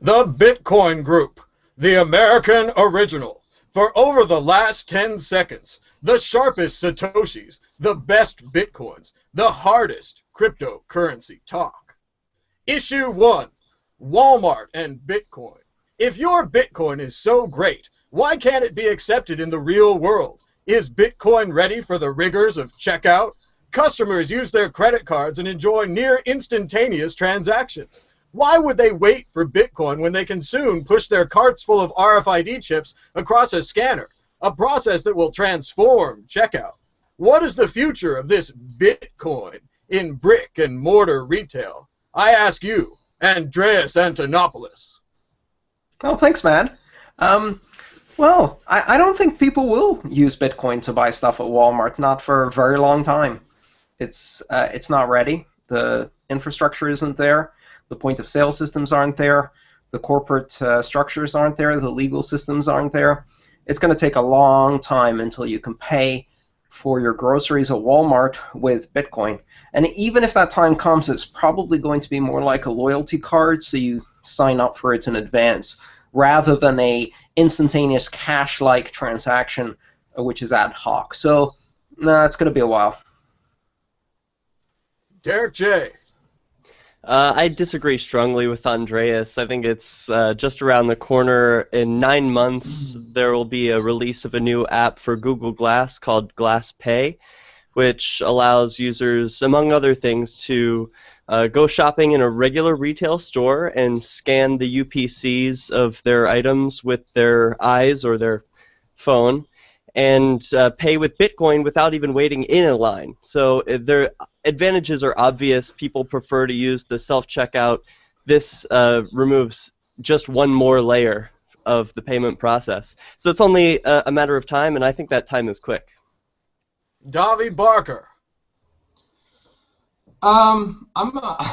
The Bitcoin Group, the American original. For over the last 10 seconds, the sharpest satoshis, the best bitcoins, the hardest cryptocurrency talk. Issue 1, Walmart and Bitcoin. If your Bitcoin is so great, why can't it be accepted in the real world? Is Bitcoin ready for the rigors of checkout? Customers use their credit cards and enjoy near instantaneous transactions. Why would they wait for Bitcoin when they can soon push their carts full of RFID chips across a scanner, a process that will transform checkout? What is the future of this Bitcoin in brick and mortar retail? I ask you, Andreas Antonopoulos. Oh, thanks, man. Well, I don't think people will use Bitcoin to buy stuff at Walmart, not for a very long time. It's not ready. The infrastructure isn't there. The point-of-sale systems aren't there. The corporate structures aren't there. The legal systems aren't there. It's going to take a long time until you can pay for your groceries at Walmart with Bitcoin. And even if that time comes, it's probably going to be more like a loyalty card, so you sign up for it in advance, rather than a instantaneous cash-like transaction, which is ad hoc. So, nah, it's going to be a while. Derek J. I disagree strongly with Andreas. I think it's just around the corner. In 9 months, there will be a release of a new app for Google Glass called Glass Pay, which allows users, among other things, to go shopping in a regular retail store and scan the UPCs of their items with their eyes or their phone, and pay with Bitcoin without even waiting in a line. So their advantages are obvious. People prefer to use the self-checkout. This removes just one more layer of the payment process. So it's only a matter of time, and I think that time is quick. Davi Barker. I'm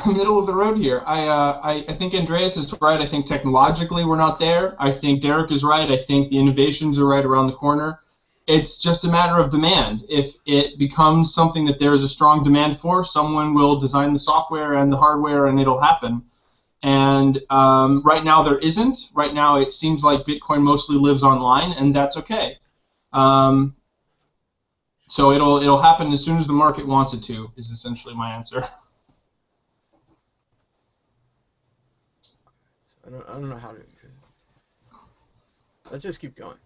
middle of the road here. I think Andreas is right. I think technologically we're not there. I think Derek is right. I think the innovations are right around the corner. It's just a matter of demand. If it becomes something that there is a strong demand for, someone will design the software and the hardware, and it'll happen. And right now there isn't. Right now it seems like Bitcoin mostly lives online, and that's okay. So it'll happen as soon as the market wants it to, is essentially my answer. I don't know how to. Let's just keep going.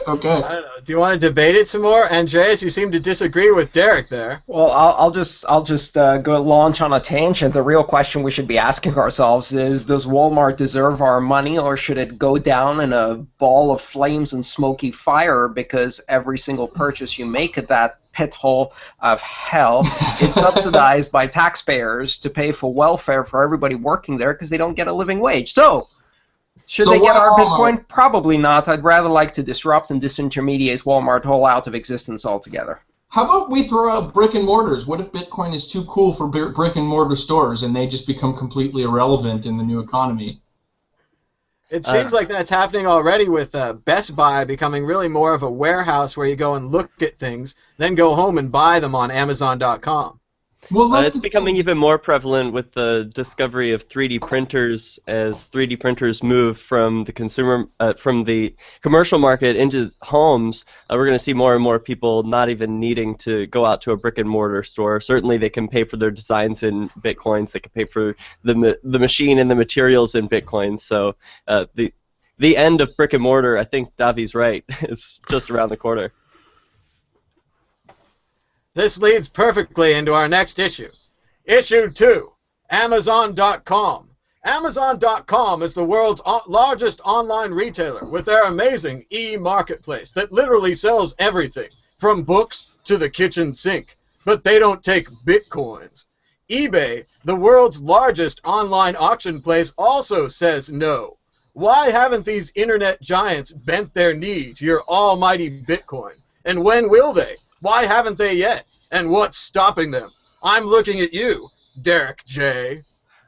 Okay. I don't know. Do you want to debate it some more, Andreas? You seem to disagree with Derek there. Well, I'll just go launch on a tangent. The real question we should be asking ourselves is: does Walmart deserve our money, or should it go down in a ball of flames and smoky fire because every single purchase you make at that pit hole of hell is subsidized by taxpayers to pay for welfare for everybody working there because they don't get a living wage? So, should they get our Bitcoin? Probably not. I'd rather like to disrupt and disintermediate Walmart whole out of existence altogether. How about we throw out brick and mortars? What if Bitcoin is too cool for brick and mortar stores and they just become completely irrelevant in the new economy? It seems like that's happening already with Best Buy becoming really more of a warehouse where you go and look at things, then go home and buy them on Amazon.com. Well, It's becoming even more prevalent with the discovery of 3D printers as 3D printers move from the commercial market into homes. We're going to see more and more people not even needing to go out to a brick and mortar store. Certainly, they can pay for their designs in bitcoins. They can pay for the machine and the materials in bitcoins. So the end of brick and mortar, I think Davi's right, is just around the corner. This leads perfectly into our next issue. Issue 2, Amazon.com. Amazon.com is the world's largest online retailer with their amazing e-marketplace that literally sells everything, from books to the kitchen sink. But they don't take bitcoins. eBay, the world's largest online auction place, also says no. Why haven't these internet giants bent their knee to your almighty Bitcoin? And when will they? Why haven't they yet? And what's stopping them? I'm looking at you, Derek J.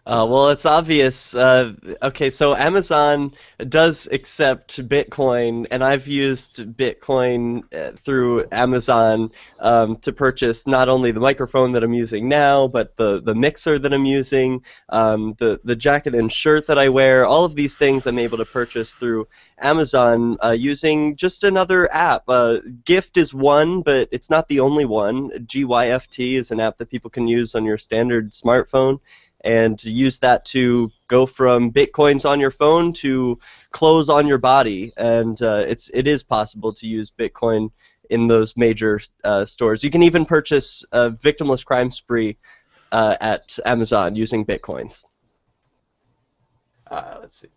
Well, it's obvious. Okay, so Amazon does accept Bitcoin, and I've used Bitcoin through Amazon to purchase not only the microphone that I'm using now, but the mixer that I'm using, the jacket and shirt that I wear. All of these things I'm able to purchase through Amazon using just another app. Gift is one, but it's not the only one. GYFT is an app that people can use on your standard smartphone, and use that to go from bitcoins on your phone to clothes on your body. And it is possible to use Bitcoin in those major stores. You can even purchase a victimless crime spree at Amazon using Bitcoins. Let's see.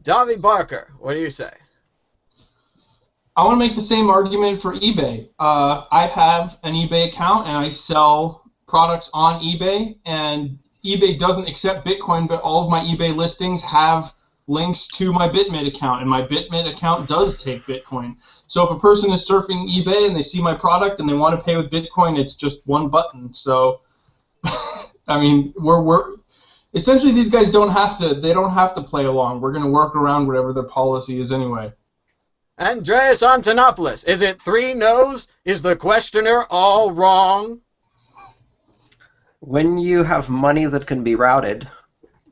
Davi Barker, what do you say? I want to make the same argument for eBay. I have an eBay account and I sell products on eBay, and eBay doesn't accept Bitcoin, but all of my eBay listings have links to my Bitmate account, and my Bitmate account does take Bitcoin. So if a person is surfing eBay and they see my product and they want to pay with Bitcoin, it's just one button. So, I mean, we're essentially, these guys don't have to play along. We're going to work around whatever their policy is anyway. Andreas Antonopoulos, is it 3 no's? Is the questioner all wrong? When you have money that can be routed,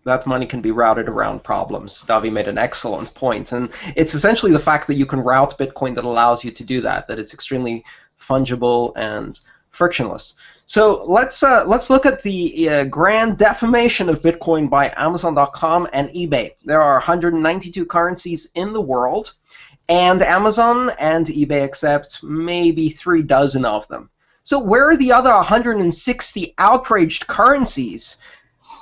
that money can be routed around problems. Davi made an excellent point, and it's essentially the fact that you can route Bitcoin that allows you to do that, that it's extremely fungible and frictionless. So let's look at the grand defamation of Bitcoin by Amazon.com and eBay. There are 192 currencies in the world, and Amazon and eBay accept maybe 36 of them. So where are the other 160 outraged currencies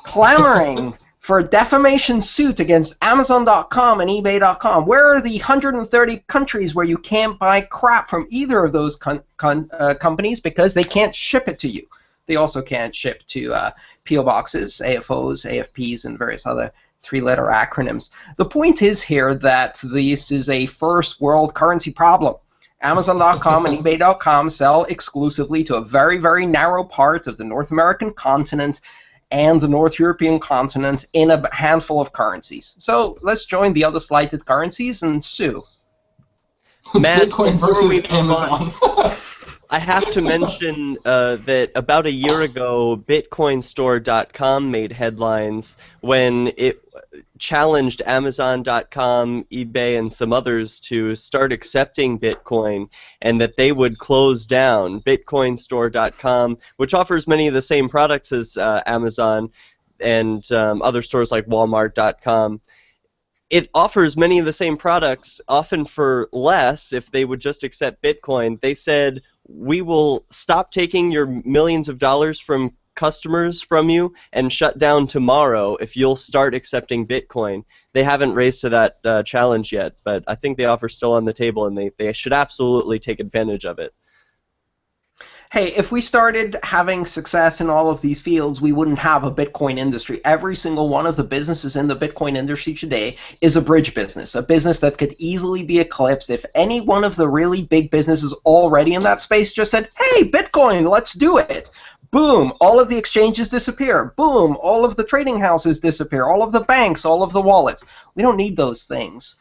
clamoring for a defamation suit against Amazon.com and eBay.com? Where are the 130 countries where you can't buy crap from either of those companies because they can't ship it to you? They also can't ship to PO boxes, AFOs, AFPs, and various other 3-letter acronyms. The point is here that this is a first world currency problem. Amazon.com and eBay.com sell exclusively to a very, very narrow part of the North American continent and the North European continent in a handful of currencies. So let's join the other slighted currencies and sue. Matt, Bitcoin versus Amazon. I have to mention that about a year ago, BitcoinStore.com made headlines when it challenged Amazon.com, eBay, and some others to start accepting Bitcoin, and that they would close down. BitcoinStore.com, which offers many of the same products as Amazon and other stores like Walmart.com, it offers many of the same products, often for less if they would just accept Bitcoin. They said, we will stop taking your millions of dollars from customers from you and shut down tomorrow if you'll start accepting Bitcoin. They haven't raised to that challenge yet, but I think the offer's still on the table, and they should absolutely take advantage of it. Hey, if we started having success in all of these fields, we wouldn't have a Bitcoin industry. Every single one of the businesses in the Bitcoin industry today is a bridge business, a business that could easily be eclipsed if any one of the really big businesses already in that space just said, hey, Bitcoin, let's do it. Boom, all of the exchanges disappear. Boom, all of the trading houses disappear. All of the banks, all of the wallets. We don't need those things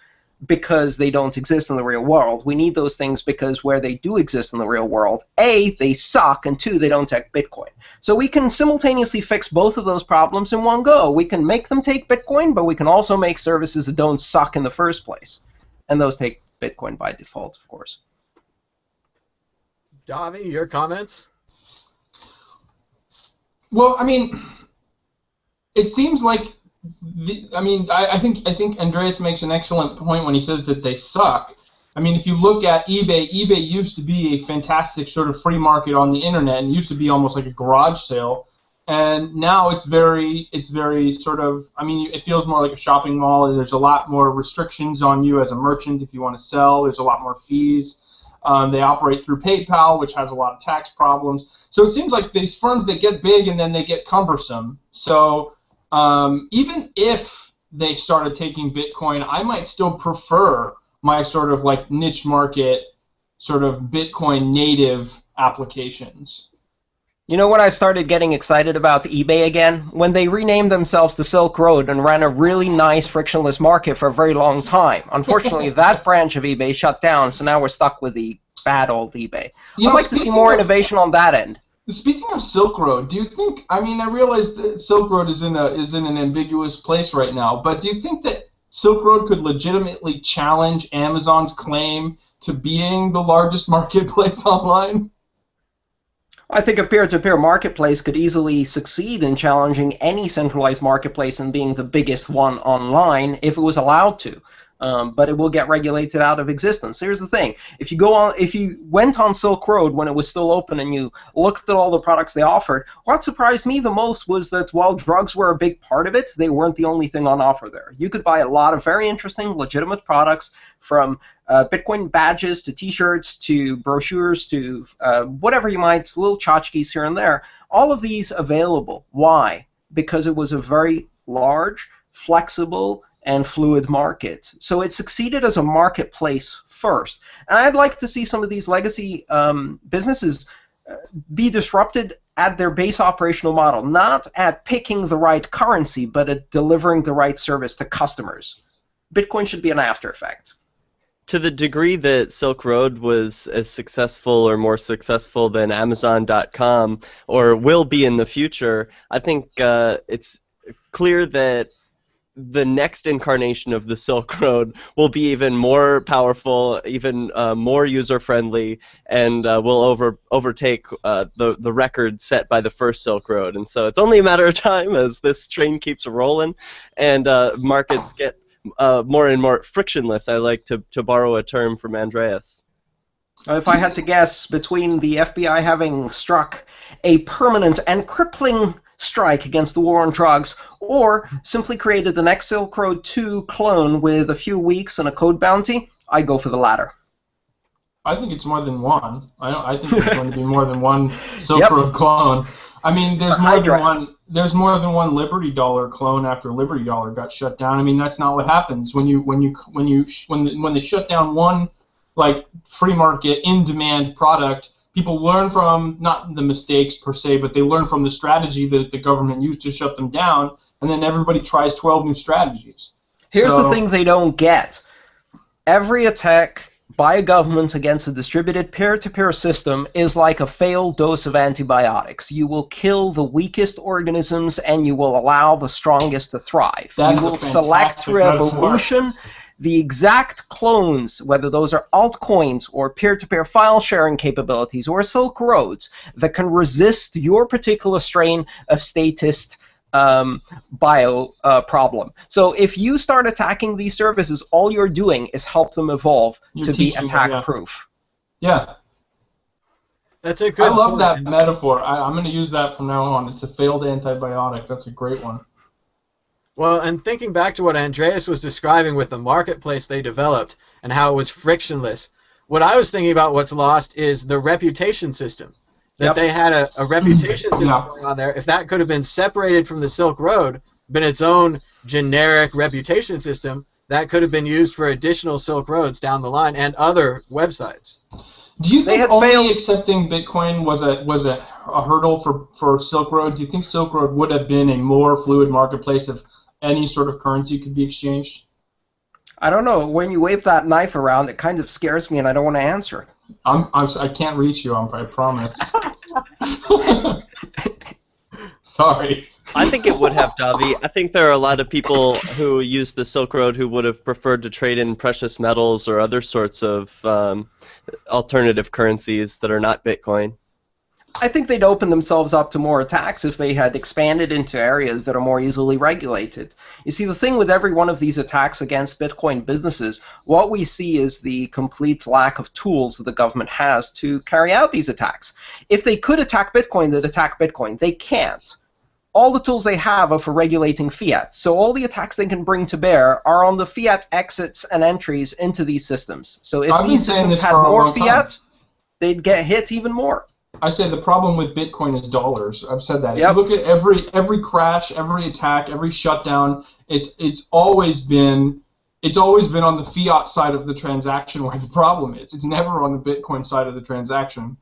because they don't exist in the real world. We need those things because where they do exist in the real world, A, they suck, and 2, they don't take Bitcoin. So we can simultaneously fix both of those problems in one go. We can make them take Bitcoin, but we can also make services that don't suck in the first place. And those take Bitcoin by default, of course. Davi, your comments? Well, I mean, it seems like I think Andreas makes an excellent point when he says that they suck. I mean, if you look at eBay used to be a fantastic sort of free market on the internet, and used to be almost like a garage sale. And now it's very sort of, I mean, it feels more like a shopping mall. There's a lot more restrictions on you as a merchant if you want to sell. There's a lot more fees. They operate through PayPal, which has a lot of tax problems. So it seems like these firms, they get big and then they get cumbersome. So even if they started taking Bitcoin, I might still prefer my sort of like niche market sort of Bitcoin native applications. You know when I started getting excited about eBay again? When they renamed themselves the Silk Road and ran a really nice frictionless market for a very long time. Unfortunately, that branch of eBay shut down, so now we're stuck with the bad old eBay. I'd like to see more innovation on that end. Speaking of Silk Road, do you think? I mean, I realize that Silk Road is in an ambiguous place right now, but do you think that Silk Road could legitimately challenge Amazon's claim to being the largest marketplace online? I think a peer-to-peer marketplace could easily succeed in challenging any centralized marketplace and being the biggest one online if it was allowed to. But it will get regulated out of existence. Here's the thing: if you went on Silk Road when it was still open and you looked at all the products they offered, what surprised me the most was that while drugs were a big part of it, they weren't the only thing on offer there. You could buy a lot of very interesting, legitimate products, from Bitcoin badges to T-shirts to brochures to whatever you might, little tchotchkes here and there. All of these available. Why? Because it was a very large, flexible, and fluid market. So it succeeded as a marketplace first. And I'd like to see some of these legacy businesses be disrupted at their base operational model, not at picking the right currency, but at delivering the right service to customers. Bitcoin should be an after effect. To the degree that Silk Road was as successful or more successful than Amazon.com, or will be in the future, I think it's clear that the next incarnation of the Silk Road will be even more powerful, even more user-friendly, and will overtake the record set by the first Silk Road. And so it's only a matter of time as this train keeps rolling and markets get more and more frictionless. I like to borrow a term from Andreas. If I had to guess, between the FBI having struck a permanent and crippling strike against the war on drugs, or simply created the next Silk Road 2 clone with a few weeks and a code bounty, I'd go for the latter. I think it's more than one. I think there's going to be more than one Silk Road clone. I mean, there's more than one Liberty Dollar clone after Liberty Dollar got shut down. I mean, that's not what happens when they shut down one like free market in demand product. People learn from, not the mistakes per se, but they learn from the strategy that the government used to shut them down, and then everybody tries 12 new strategies. Here's the thing they don't get. Every attack by a government against a distributed peer-to-peer system is like a failed dose of antibiotics. You will kill the weakest organisms, and you will allow the strongest to thrive. You will select through evolution the exact clones, whether those are altcoins or peer-to-peer file sharing capabilities or Silk Roads, that can resist your particular strain of statist bio problem. So if you start attacking these services, all you're doing is help them evolve to be attack-proof. Yeah. That's a good I love point. that metaphor. I'm going to use that from now on. It's a failed antibiotic. That's a great one. Well, and thinking back to what Andreas was describing with the marketplace they developed and how it was frictionless, what I was thinking about what's lost is the reputation system. That they had a reputation system going on there. If that could have been separated from the Silk Road, been its own generic reputation system, that could have been used for additional Silk Roads down the line and other websites. Do you think only accepting Bitcoin was a hurdle for Silk Road? Do you think Silk Road would have been a more fluid marketplace if any sort of currency could be exchanged? I don't know. When you wave that knife around, it kind of scares me, and I don't want to answer. I can't reach you. I promise. Sorry. I think it would have, Davi. I think there are a lot of people who use the Silk Road who would have preferred to trade in precious metals or other sorts of alternative currencies that are not Bitcoin. I think they'd open themselves up to more attacks if they had expanded into areas that are more easily regulated. You see, the thing with every one of these attacks against Bitcoin businesses, what we see is the complete lack of tools that the government has to carry out these attacks. If they could attack Bitcoin, they'd attack Bitcoin. They can't. All the tools they have are for regulating fiat. So all the attacks they can bring to bear are on the fiat exits and entries into these systems. So if these systems had more fiat, they'd get hit even more. I say the problem with Bitcoin is dollars. I've said that. If you look at every crash, every attack, every shutdown, it's always been on the fiat side of the transaction where the problem is. It's never on the Bitcoin side of the transaction.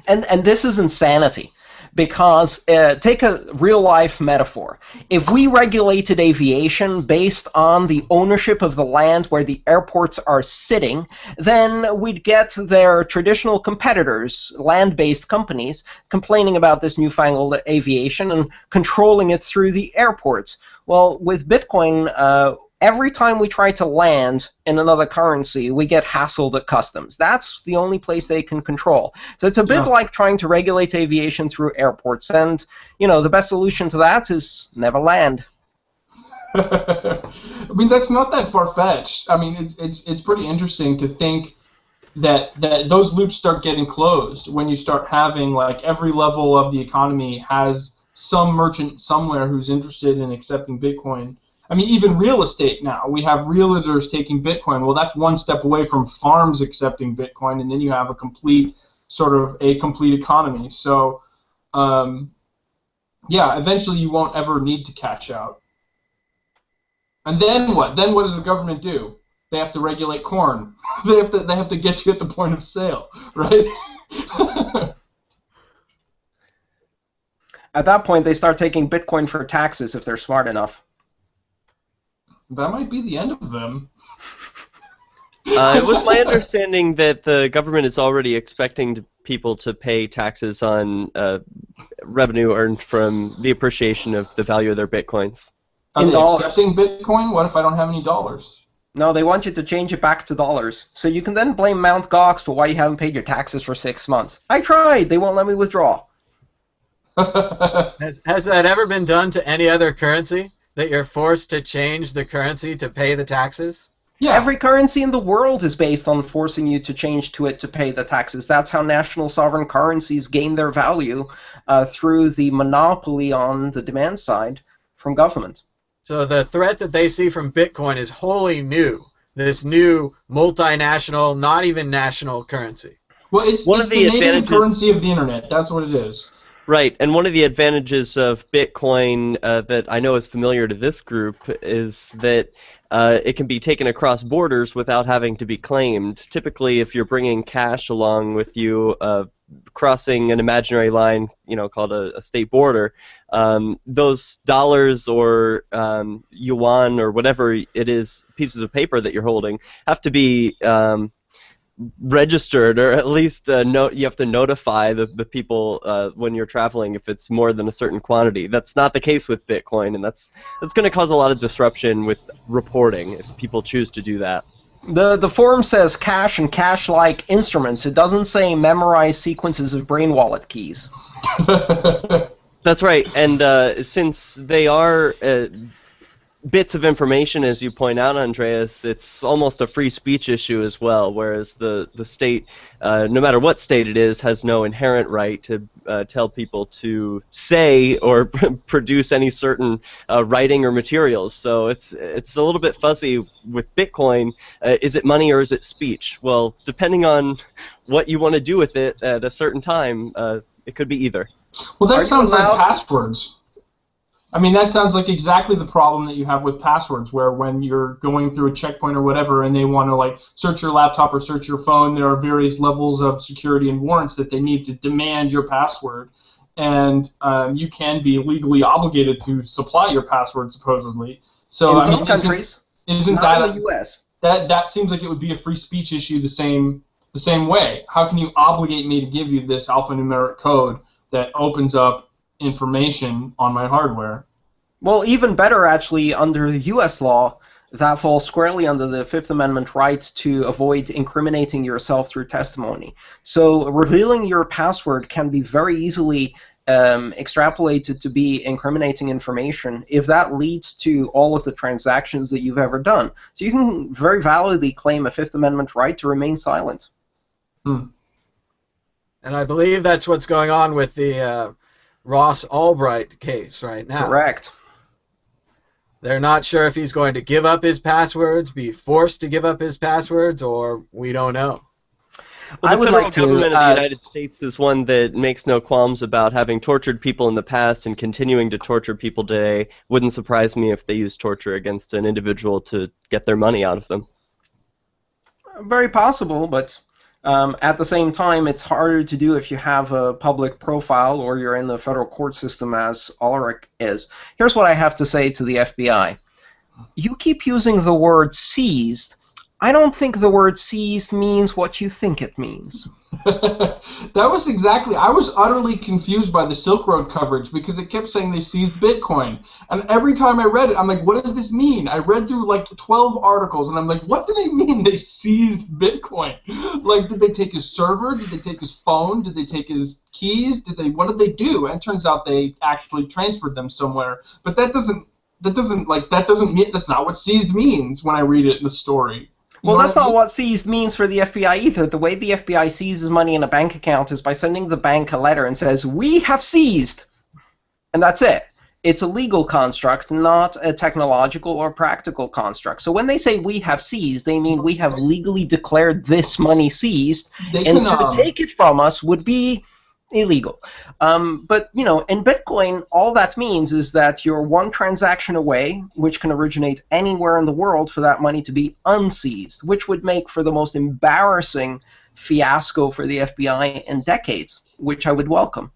And this is insanity. because take a real-life metaphor. If we regulated aviation based on the ownership of the land where the airports are sitting, then we'd get their traditional competitors, land-based companies, complaining about this newfangled aviation and controlling it through the airports. Well, with Bitcoin, every time we try to land in another currency, we get hassled at customs. That's the only place they can control. So it's a bit like trying to regulate aviation through airports. And, you know, the best solution to that is never land. I mean, that's not that far-fetched. I mean, it's pretty interesting to think that those loops start getting closed when you start having, like, every level of the economy has some merchant somewhere who's interested in accepting Bitcoin. I mean, even real estate now. We have realtors taking Bitcoin. Well, that's one step away from farms accepting Bitcoin, and then you have a complete economy. So, yeah, eventually you won't ever need to cash out. And then what? Then what does the government do? They have to regulate corn. They have to get you at the point of sale, right? At that point, they start taking Bitcoin for taxes if they're smart enough. That might be the end of them. It was my understanding that the government is already expecting people to pay taxes on revenue earned from the appreciation of the value of their bitcoins. Are they accepting Bitcoin? What if I don't have any dollars? No, they want you to change it back to dollars. So you can then blame Mt. Gox for why you haven't paid your taxes for 6 months. I tried. They won't let me withdraw. Has that ever been done to any other currency? That you're forced to change the currency to pay the taxes? Yeah. Every currency in the world is based on forcing you to change to it to pay the taxes. That's how national sovereign currencies gain their value through the monopoly on the demand side from government. So the threat that they see from Bitcoin is wholly new. This new multinational, not even national currency. Well, it's the native currency of the internet. That's what it is. Right, and one of the advantages of Bitcoin that I know is familiar to this group is that it can be taken across borders without having to be claimed. Typically, if you're bringing cash along with you, crossing an imaginary line, you know, called a state border, those dollars or yuan or whatever it is, pieces of paper that you're holding, have to be registered, or at least you have to notify the people when you're traveling if it's more than a certain quantity. That's not the case with Bitcoin, and that's going to cause a lot of disruption with reporting if people choose to do that. The forum says cash and cash-like instruments. It doesn't say memorize sequences of brain wallet keys. That's right, and since they are bits of information, as you point out, Andreas, it's almost a free speech issue as well, whereas the state, no matter what state it is, has no inherent right to tell people to say or produce any certain writing or materials. So it's a little bit fuzzy with Bitcoin. Is it money or is it speech? Well, depending on what you want to do with it at a certain time, it could be either. Well, that sounds like passwords. I mean, that sounds like exactly the problem that you have with passwords, where when you're going through a checkpoint or whatever and they want to, like, search your laptop or search your phone, there are various levels of security and warrants that they need to demand your password. And you can be legally obligated to supply your password, supposedly. So, in some countries, isn't not that in the U.S. That seems like it would be a free speech issue the same way. How can you obligate me to give you this alphanumeric code that opens up information on my hardware? Well, even better, actually, under U.S. law, that falls squarely under the Fifth Amendment right to avoid incriminating yourself through testimony. So revealing your password can be very easily extrapolated to be incriminating information if that leads to all of the transactions that you've ever done. So you can very validly claim a Fifth Amendment right to remain silent. And I believe that's what's going on with the Ross Albright case right now. Correct. They're not sure if he's going to give up his passwords, be forced to give up his passwords, or we don't know. Well, the federal government of the United States is one that makes no qualms about having tortured people in the past and continuing to torture people today. Wouldn't surprise me if they used torture against an individual to get their money out of them. Very possible, but At the same time, it's harder to do if you have a public profile or you're in the federal court system, as Ulrich is. Here's what I have to say to the FBI. You keep using the word seized. I don't think the word seized means what you think it means. That was exactly, I was utterly confused by the Silk Road coverage because it kept saying they seized Bitcoin. And every time I read it, I'm like, what does this mean? I read through like 12 articles and I'm like, what do they mean they seized Bitcoin? Like, did they take his server? Did they take his phone? Did they take his keys? What did they do? And it turns out they actually transferred them somewhere. But that's not what seized means when I read it in the story. Well, that's not what seized means for the FBI either. The way the FBI seizes money in a bank account is by sending the bank a letter and says, "We have seized." And that's it. It's a legal construct, not a technological or practical construct. So when they say "we have seized," they mean we have legally declared this money seized, and to take it from us would be illegal. But, you know, in Bitcoin, all that means is that you're one transaction away, which can originate anywhere in the world, for that money to be unseized, which would make for the most embarrassing fiasco for the FBI in decades, which I would welcome.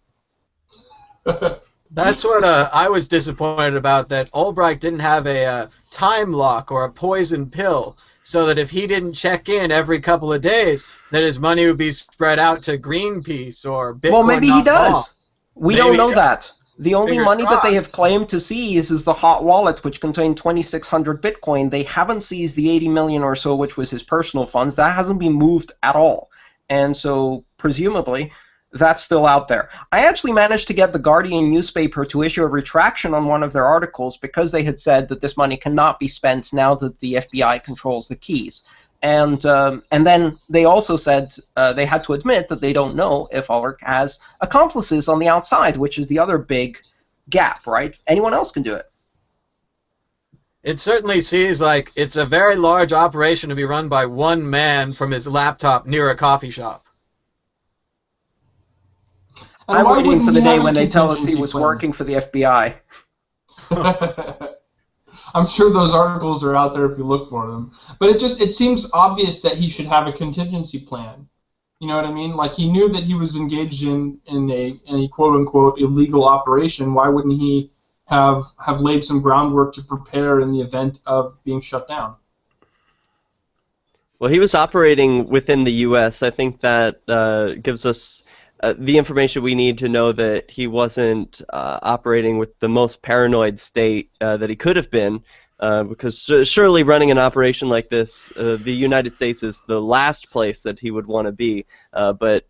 That's what I was disappointed about, that Albright didn't have a time lock or a poison pill, so that if he didn't check in every couple of days, that his money would be spread out to Greenpeace or Bitcoin. Well, maybe he does. We don't know Maybe. that. The only Fingers money that they crossed. have claimed to seize is the hot wallet, which contained 2,600 Bitcoin. They haven't seized the 80 million or so, which was his personal funds. That hasn't been moved at all. And so, presumably, that's still out there. I actually managed to get the Guardian newspaper to issue a retraction on one of their articles because they had said that this money cannot be spent now that the FBI controls the keys. And then they also said they had to admit that they don't know if Ulrich has accomplices on the outside, which is the other big gap, right? Anyone else can do it. It certainly seems like it's a very large operation to be run by one man from his laptop near a coffee shop. And I'm why waiting wouldn't for the he day have a when they tell us he contingency was plan? working for the FBI. I'm sure those articles are out there if you look for them. But it seems obvious that he should have a contingency plan. You know what I mean? Like, he knew that he was engaged in a quote-unquote illegal operation. Why wouldn't he have laid some groundwork to prepare in the event of being shut down? Well, he was operating within the U.S. I think that gives us the information we need to know that he wasn't operating with the most paranoid state that he could have been, because surely running an operation like this, the United States is the last place that he would want to be, but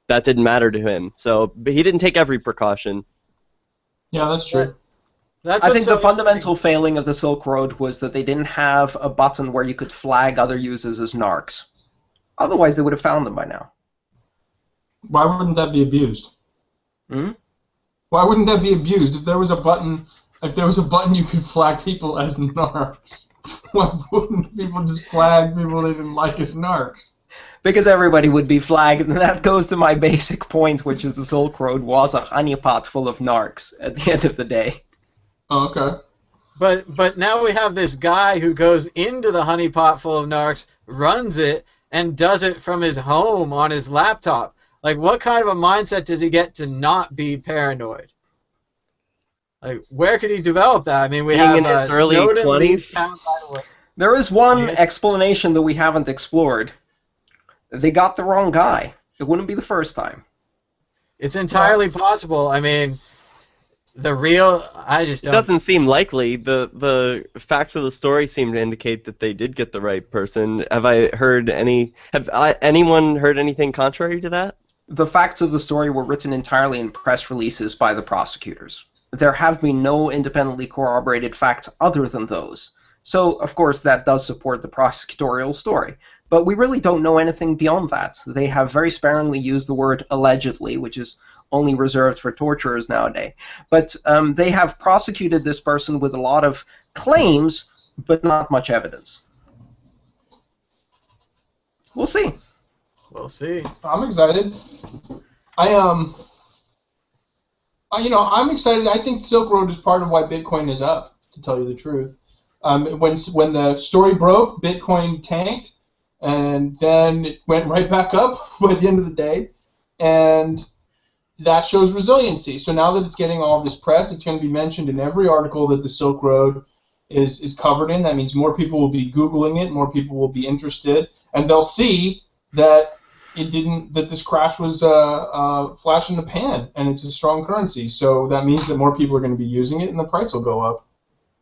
that didn't matter to him. But he didn't take every precaution. Yeah, that's true. That's I what's think so the fundamental failing of the Silk Road was that they didn't have a button where you could flag other users as narcs. Otherwise, they would have found them by now. Why wouldn't that be abused? Hmm? Why wouldn't that be abused? If there was a button you could flag people as narcs, why wouldn't people just flag people they didn't like as narcs? Because everybody would be flagged, and that goes to my basic point, which is the Silk Road was a honeypot full of narcs at the end of the day. Oh, okay. But now we have this guy who goes into the honeypot full of narcs, runs it, and does it from his home on his laptop. Like, what kind of a mindset does he get to not be paranoid? Like, where could he develop that? I mean, we have in his early Snowden 20s. leaves town right away. There is one explanation that we haven't explored. They got the wrong guy. It wouldn't be the first time. It's entirely possible. I mean, I just It don't. doesn't seem likely. The facts of the story seem to indicate that they did get the right person. Have anyone heard anything contrary to that? The facts of the story were written entirely in press releases by the prosecutors. There have been no independently corroborated facts other than those. So, of course, that does support the prosecutorial story. But we really don't know anything beyond that. They have very sparingly used the word allegedly, which is only reserved for torturers nowadays. But they have prosecuted this person with a lot of claims, but not much evidence. We'll see. We'll see. I'm excited. I'm excited. I think Silk Road is part of why Bitcoin is up, to tell you the truth. When the story broke, Bitcoin tanked, and then it went right back up by the end of the day, and that shows resiliency. So now that it's getting all this press, it's going to be mentioned in every article that the Silk Road is covered in. That means more people will be Googling it, more people will be interested, and they'll see that that this crash was a flash in the pan, and it's a strong currency. So that means that more people are going to be using it, and the price will go up.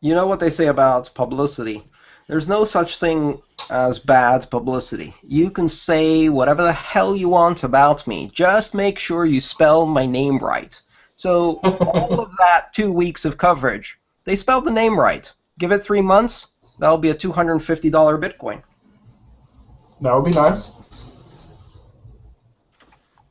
You know what they say about publicity? There's no such thing as bad publicity. You can say whatever the hell you want about me. Just make sure you spell my name right. So all of that 2 weeks of coverage, they spelled the name right. Give it 3 months, that'll be a $250 Bitcoin. That would be nice.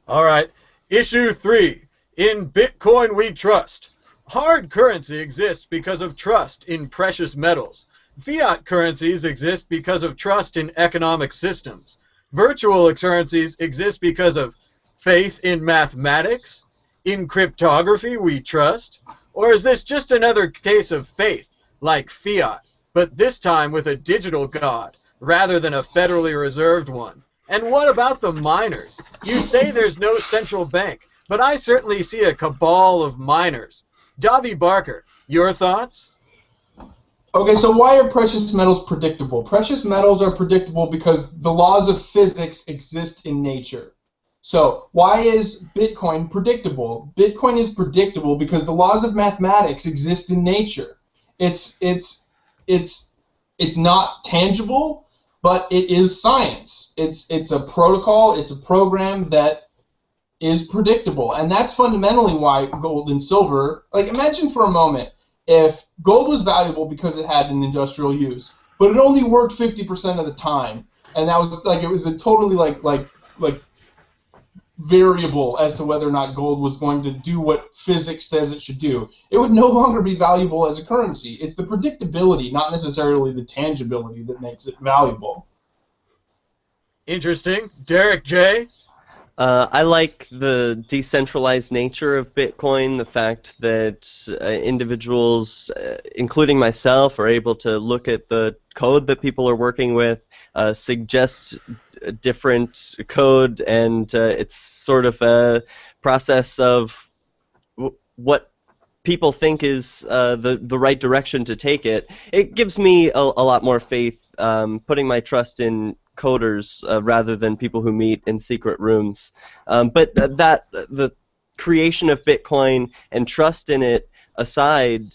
All right. Issue 3. In Bitcoin we trust. Hard currency exists because of trust in precious metals. Fiat currencies exist because of trust in economic systems. Virtual currencies exist because of faith in mathematics. In cryptography we trust. Or is this just another case of faith, like fiat, but this time with a digital god, rather than a federally reserved one? And what about the miners? You say there's no central bank, but I certainly see a cabal of miners. Davi Barker, your thoughts? Okay, so why are precious metals predictable? Precious metals are predictable because the laws of physics exist in nature. So why is Bitcoin predictable? Bitcoin is predictable because the laws of mathematics exist in nature. It's not tangible, but it is science. It's a protocol, it's a program that is predictable, and that's fundamentally why gold and silver. Like, imagine for a moment if gold was valuable because it had an industrial use, but it only worked 50% of the time, and that was like, it was a totally like variable as to whether or not gold was going to do what physics says it should do. It would no longer be valuable as a currency. It's the predictability, not necessarily the tangibility, that makes it valuable. Interesting. Derek J.? I like the decentralized nature of Bitcoin, the fact that individuals, including myself, are able to look at the code that people are working with, suggest a different code, and it's sort of a process of what people think is the right direction to take it. It gives me a lot more faith, putting my trust in coders rather than people who meet in secret rooms. But the creation of Bitcoin and trust in it aside,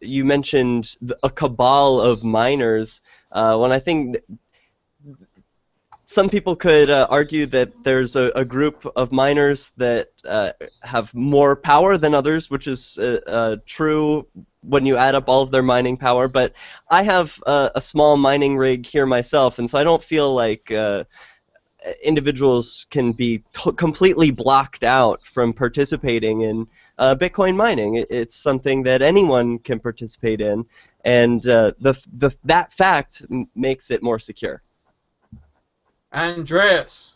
you mentioned a cabal of miners. When I think some people could argue that there's a group of miners that have more power than others, which is true when you add up all of their mining power, but I have a small mining rig here myself, and so I don't feel like individuals can be completely blocked out from participating in Bitcoin mining. It's something that anyone can participate in, and that fact makes it more secure. Andreas?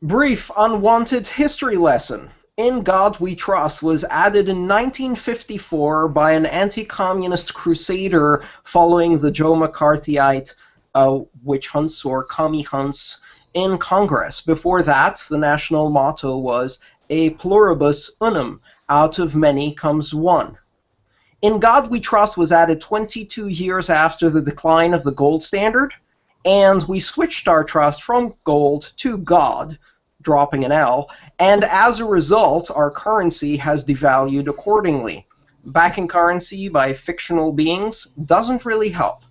Brief unwanted history lesson. In God We Trust was added in 1954 by an anti-communist crusader following the Joe McCarthyite witch hunts or commie hunts in Congress. Before that, the national motto was a pluribus unum, out of many comes one. In God We Trust was added 22 years after the decline of the gold standard, and we switched our trust from gold to God, dropping an L, and as a result, our currency has devalued accordingly. Backing currency by fictional beings doesn't really help.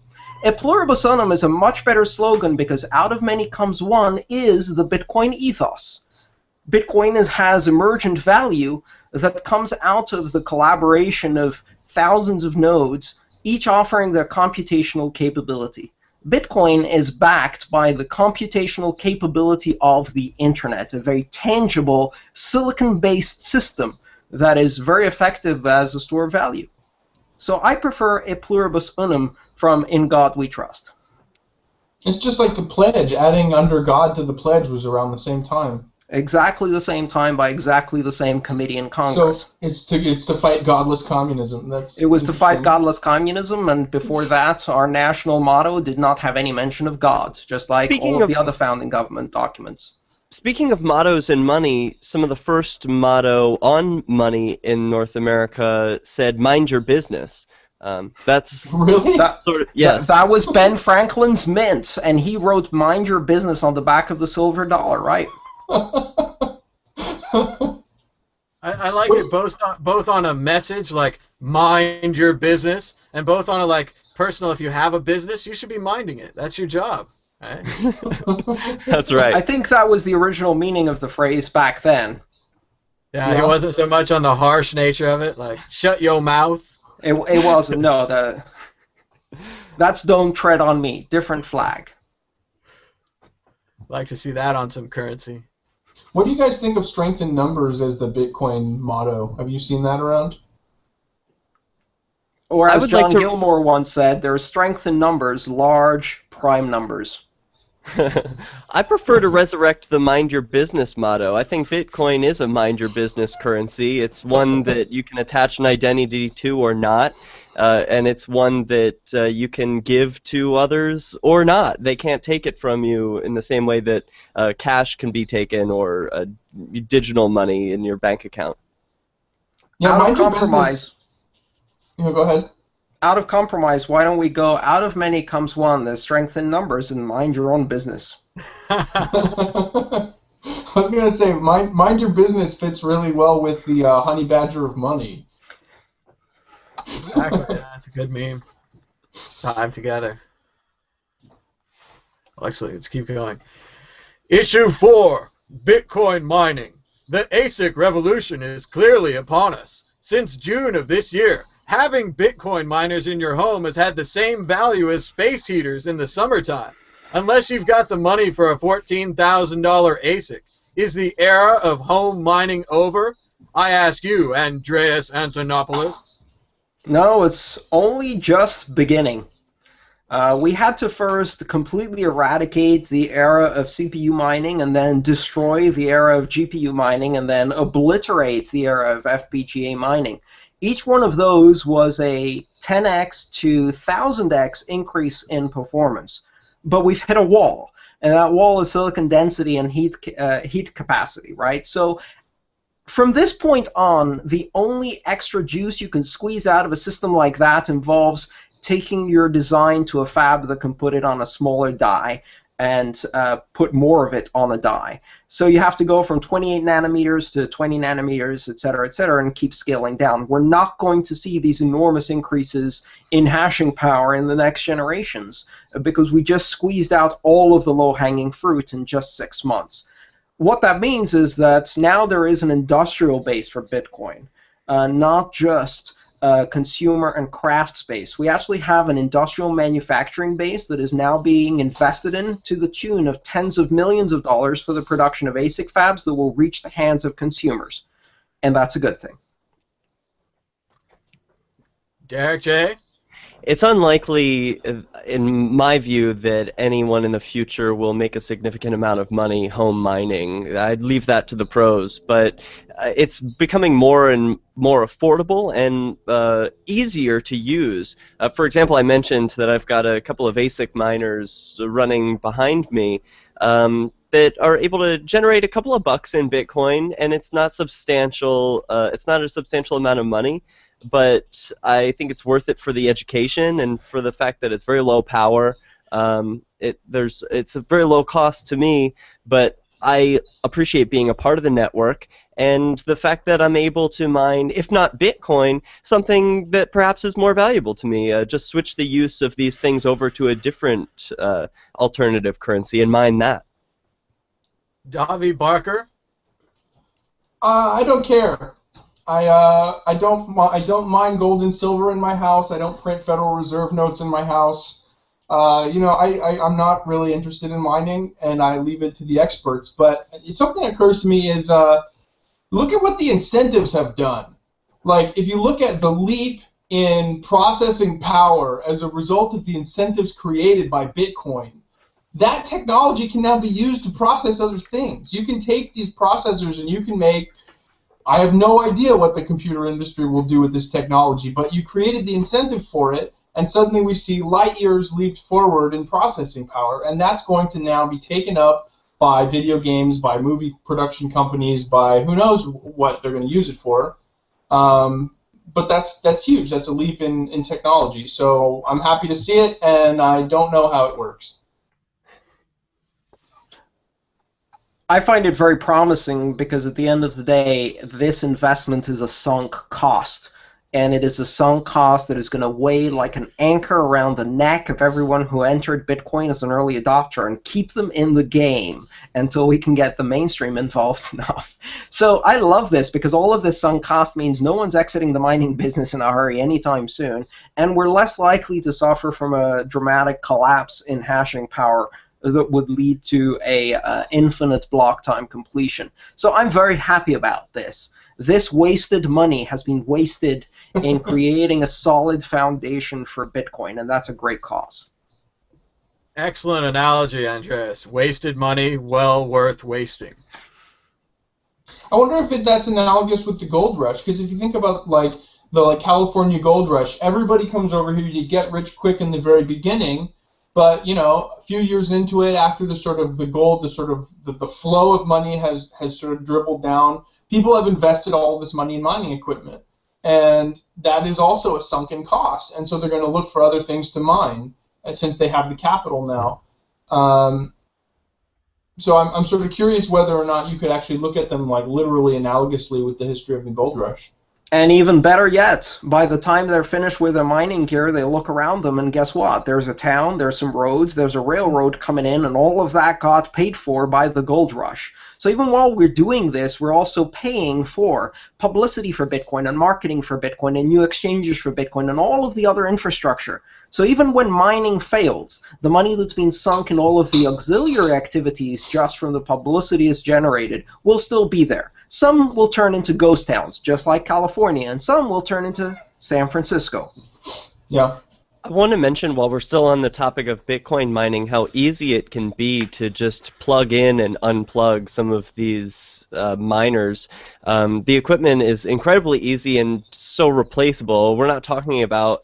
A pluribus unum is a much better slogan because out of many comes one is the Bitcoin ethos. Bitcoin has emergent value that comes out of the collaboration of thousands of nodes, each offering their computational capability. Bitcoin is backed by the computational capability of the internet, a very tangible silicon-based system that is very effective as a store of value. So I prefer a pluribus unum from In God We Trust. It's just like the pledge. Adding under God to the pledge was around the same time. Exactly the same time by exactly the same committee in Congress. So it's to fight godless communism. That's It was to fight interesting. godless communism, and before that, our national motto did not have any mention of God, just like all Speaking of of the other founding government documents. Speaking of mottos and money, some of the first motto on money in North America said "Mind your business." That's Really? sort of yes. That was Ben Franklin's mint, and he wrote "Mind your business" on the back of the silver dollar, right? I like it both on a message like mind your business, and both on a like personal. If you have a business, you should be minding it. That's your job. Right? That's I right. think that was the original meaning of the phrase back then. Yeah, it wasn't so much on the harsh nature of it, like shut your mouth. It wasn't. No, that's "Don't tread on me." Different flag. Like to see that on some currency. What do you guys think of strength in numbers as the Bitcoin motto? Have you seen that around? Or I as would like John to- Gilmore once said, "There is strength in numbers, large prime numbers." I prefer to resurrect the mind your business motto. I think Bitcoin is a mind your business currency. It's one that you can attach an identity to or not, and it's one that you can give to others or not. They can't take it from you in the same way that cash can be taken or digital money in your bank account. Yeah, Out of mind your compromise. business. Go ahead. Out of compromise, why don't we go out of many comes one? There's strength in numbers, and mind your own business. I was gonna say, mind your business fits really well with the honey badger of money. Exactly. Yeah, that's a good meme. Time together. Excellent. Let's keep going. Issue 4: Bitcoin mining. The ASIC revolution is clearly upon us. Since June of this year, having Bitcoin miners in your home has had the same value as space heaters in the summertime. Unless you've got the money for a $14,000 ASIC, is the era of home mining over? I ask you, Andreas Antonopoulos. No, it's only just beginning. We had to first completely eradicate the era of CPU mining, and then destroy the era of GPU mining, and then obliterate the era of FPGA mining. Each one of those was a 10x to 1000x increase in performance. But we've hit a wall, and that wall is silicon density and heat capacity, right? So from this point on, the only extra juice you can squeeze out of a system like that involves taking your design to a fab that can put it on a smaller die and put more of it on a die. So you have to go from 28 nanometers to 20 nanometers, et cetera, and keep scaling down. We're not going to see these enormous increases in hashing power in the next generations because we just squeezed out all of the low-hanging fruit in just 6 months. What that means is that now there is an industrial base for Bitcoin, not just consumer and craft space. We actually have an industrial manufacturing base that is now being invested in to the tune of tens of millions of dollars for the production of ASIC fabs that will reach the hands of consumers. And that's a good thing. Derek J. It's unlikely, in my view, that anyone in the future will make a significant amount of money home mining. I'd leave that to the pros, but it's becoming more and more affordable and easier to use. For example, I mentioned that I've got a couple of ASIC miners running behind me that are able to generate a couple of bucks in Bitcoin, and it's not substantial. It's not a substantial amount of money. But I think it's worth it for the education and for the fact that it's very low power. It's a very low cost to me, but I appreciate being a part of the network and the fact that I'm able to mine, if not Bitcoin, something that perhaps is more valuable to me. Just switch the use of these things over to a different alternative currency and mine that. Davi Barker. I don't care. I don't mine gold and silver in my house. I don't print Federal Reserve notes in my house. I'm not really interested in mining, and I leave it to the experts. But something that occurs to me is look at what the incentives have done. Like, if you look at the leap in processing power as a result of the incentives created by Bitcoin, that technology can now be used to process other things. You can take these processors and you can make, I have no idea what the computer industry will do with this technology, but you created the incentive for it, and suddenly we see light years leaped forward in processing power, and that's going to now be taken up by video games, by movie production companies, by who knows what they're going to use it for. But that's huge. That's a leap in technology. So I'm happy to see it, and I don't know how it works. I find it very promising because at the end of the day, this investment is a sunk cost. And it is a sunk cost that is going to weigh like an anchor around the neck of everyone who entered Bitcoin as an early adopter and keep them in the game until we can get the mainstream involved enough. So I love this because all of this sunk cost means no one's exiting the mining business in a hurry anytime soon, and we're less likely to suffer from a dramatic collapse in hashing power that would lead to a infinite block time completion. So I'm very happy about this. This wasted money has been wasted in creating a solid foundation for Bitcoin, and that's a great cause. Excellent analogy, Andreas. Wasted money, well worth wasting. I wonder if that's analogous with the gold rush, because if you think about the California gold rush, everybody comes over here to get rich quick in the very beginning, but a few years into it, after the flow of money has sort of dribbled down, people have invested all of this money in mining equipment, and that is also a sunken cost, and so they're going to look for other things to mine since they have the capital now. So I'm sort of curious whether or not you could actually look at them like literally analogously with the history of the gold rush. And even better yet, by the time they're finished with their mining gear, they look around them and guess what? There's a town, there's some roads, there's a railroad coming in, and all of that got paid for by the gold rush. So even while we're doing this, we're also paying for publicity for Bitcoin and marketing for Bitcoin and new exchanges for Bitcoin and all of the other infrastructure. So even when mining fails, the money that's been sunk in all of the auxiliary activities just from the publicity it's generated will still be there. Some will turn into ghost towns, just like California, and some will turn into San Francisco. Yeah. I want to mention, while we're still on the topic of Bitcoin mining, how easy it can be to just plug in and unplug some of these miners. The equipment is incredibly easy and so replaceable. We're not talking about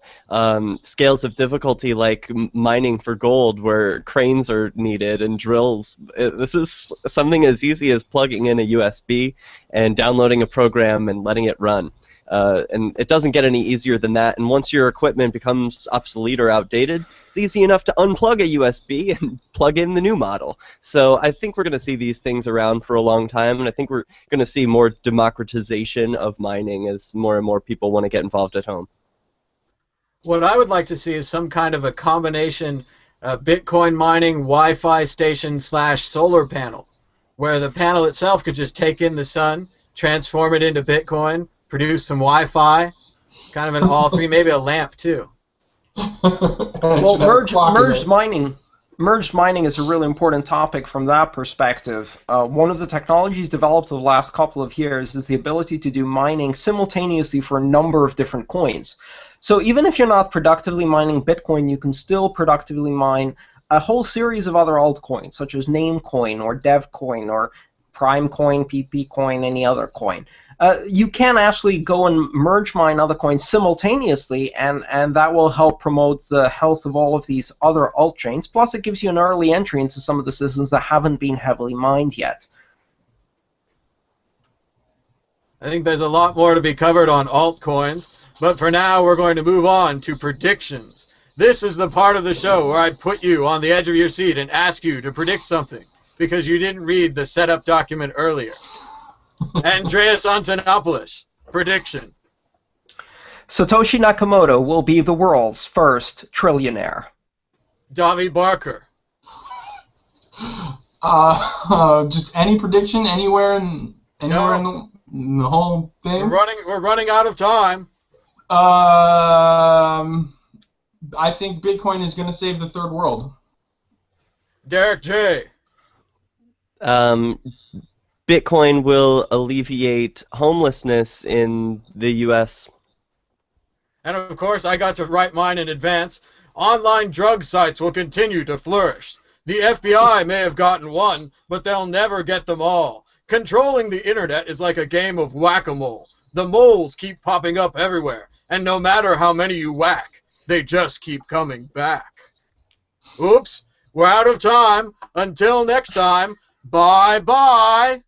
scales of difficulty like mining for gold, where cranes are needed and drills. This is something as easy as plugging in a USB and downloading a program and letting it run. And it doesn't get any easier than that. And once your equipment becomes obsolete or outdated, it's easy enough to unplug a USB and plug in the new model. So I think we're going to see these things around for a long time, and I think we're going to see more democratization of mining as more and more people want to get involved at home. What I would like to see is some kind of a combination Bitcoin mining Wi-Fi station / solar panel, where the panel itself could just take in the sun, transform it into Bitcoin, produce some Wi-Fi, kind of an all three, maybe a lamp too. Well, merged mining is a really important topic from that perspective. One of the technologies developed over the last couple of years is the ability to do mining simultaneously for a number of different coins. So even if you're not productively mining Bitcoin, you can still productively mine a whole series of other altcoins, such as Namecoin or Devcoin or Primecoin, PPCoin, any other coin. You can actually go and merge mine other coins simultaneously, and that will help promote the health of all of these other altchains. Plus, it gives you an early entry into some of the systems that haven't been heavily mined yet. I think there's a lot more to be covered on altcoins, but for now we're going to move on to predictions. This is the part of the show where I put you on the edge of your seat and ask you to predict something because you didn't read the setup document earlier. Andreas Antonopoulos, prediction. Satoshi Nakamoto will be the world's first trillionaire. Davi Barker. Just any prediction anywhere in the whole thing. We're running out of time. I think Bitcoin is going to save the third world. Derek J. Bitcoin will alleviate homelessness in the U.S. And of course, I got to write mine in advance. Online drug sites will continue to flourish. The FBI may have gotten one, but they'll never get them all. Controlling the internet is like a game of whack-a-mole. The moles keep popping up everywhere, and no matter how many you whack, they just keep coming back. Oops, we're out of time. Until next time, bye-bye.